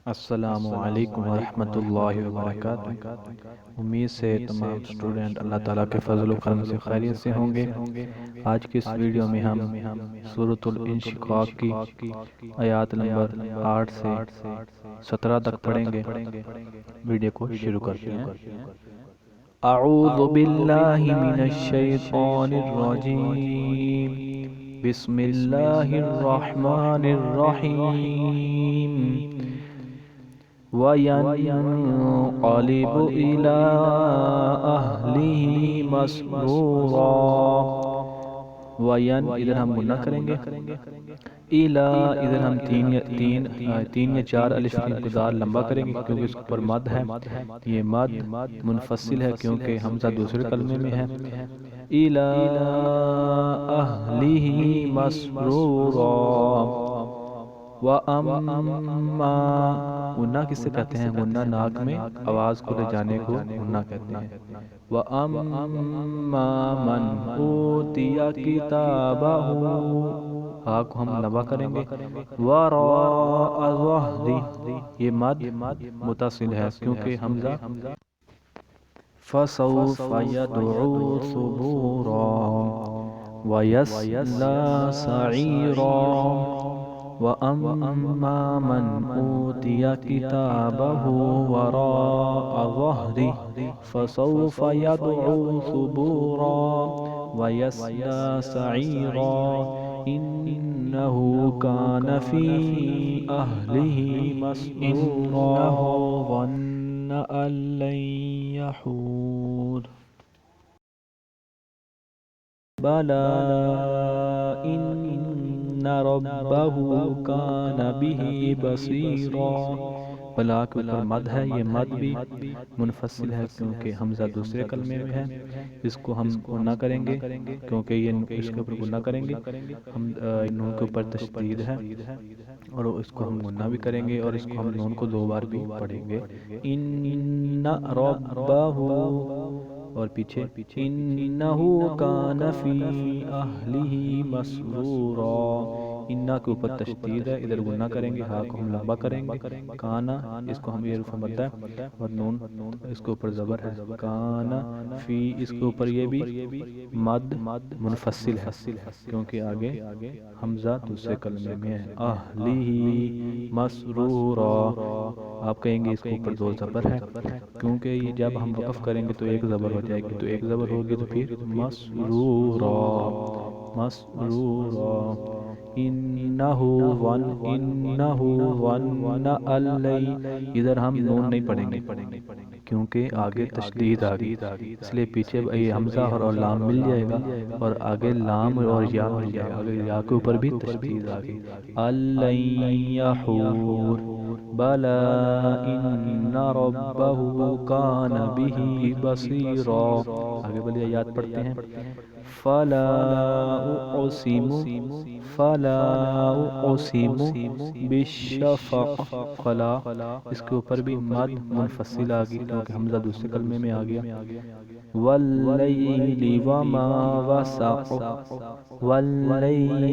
السلام علیکم ورحمۃ اللہ وبرکاتہ۔ امید سے تمام اسٹوڈنٹ اللہ تعالیٰ کے فضل و کرم سے خیریت سے ہوں گے۔ آج کی اس ویڈیو میں ہم سورۃ الانشقاق کی آیات نمبر 8 سے 17 تک پڑھیں گے۔ ویڈیو کو شروع کرتے ہیں۔ اعوذ باللہ من الشیطان الرجیم، بسم اللہ الرحمن الرحیم۔ وَيَنْقَلِبُ إِلَىٰ أَهْلِهِ مَسْرُورًا۔ وَيَن ادھر ہم گنہ کریں گے، اِلَىٰ ادھر ہم تین یا چار الف کی انتظار لمبا کریں گے کیونکہ اس پر مد ہے۔ یہ مد منفصل ہے کیونکہ حمزہ دوسرے کلمے میں ہے۔ إِلَىٰ أَهْلِهِ مَسْرُورًا۔ وَأَمَّا غنہ کس سے کہتے ہیں؟ غنہ ناک میں آواز کو لے جانے کو غنہ کہتے ہیں۔ وَأَمَّا مَنْ أُوتِيَ كِتَابَهُ، ہا کو ہم لمبا کریں گے۔ وَرَاءَ ظَهْرِهِ، یہ مد متصل ہے کیونکہ حمزہ فَسَوْفَ يَدْعُو ثُبُورًا وَيَصْلَىٰ سَعِيرًا۔ وَأَمَّا مَنْ أُوتِيَ كِتَابَهُ وَرَاءَ ظَهْرِهِ فَسَوْفَ يَدْعُو ثُبُورًا وَيَصْلَىٰ سَعِيرًا، إِنَّهُ كَانَ فِي أَهْلِهِ مَسْرُورًا، إِنَّهُ ظَنَّ أَن لَّن يَحُورَ، بَلَىٰ إِنَّ رَبَّهُ كَانَ بِهِ بَصِيرًا۔ بلا کے اوپر مد ہے، یہ مد بھی منفصل ہے کیونکہ حمزہ دوسرے کلمے میں ہے۔ اس کو ہم گنہ کریں گے کیونکہ یہ اس کے اوپر گنہ کریں گے، ہم نون کے اوپر تشدید ہے اور اس کو ہم گنہ بھی کریں گے اور اس کو ہم نون کو دو بار بھی پڑھیں گے۔ ان ربہ، اور پیچھے انہو کان فی اہلہ مسرورا، انہ کے اوپر تشدید ہے، ادھر گنہ کریں گے، ہا کو ہم لمبا کریں گے۔ کانا اس کو ہم یہ رفع مد ہے اور نون اس کے اوپر زبر ہے۔ کانا فی، اس کے اوپر یہ بھی مد منفصل ہے کیونکہ آگے حمزہ دوسرے کلمے میں ہے۔ اہلہ مسرورا، آپ کہیں گے اس کے اوپر دو زبر ہے کیونکہ یہ جب ہم وقف کریں گے تو ایک زبر ہو جائے گی، تو ایک زبر ہوگی تو پھر مسرورا، مسرورا، انہو ظن ان لن، ادھر ہم نون نہیں پڑھیں گے کیونکہ آگے تشدید آ گئی، اس لیے پیچھے یہ حمزہ اور لام مل جائے گا اور آگے لام اور یا مل جائے گا، آگے یا کے اوپر بھی تشدید آ گئی۔ لن یحور، بلا ان ربہ کان بہ بصیرا، آگے بلی آیات پڑھتے ہیں۔ فلا اقسم، فلا اقسم بالشفق، فلا اس کے اوپر بھی مد منفصل آ گئی کیونکہ حمزہ دوسرے کلمے میں آ گیا۔ واللیل وما وسق، واللیل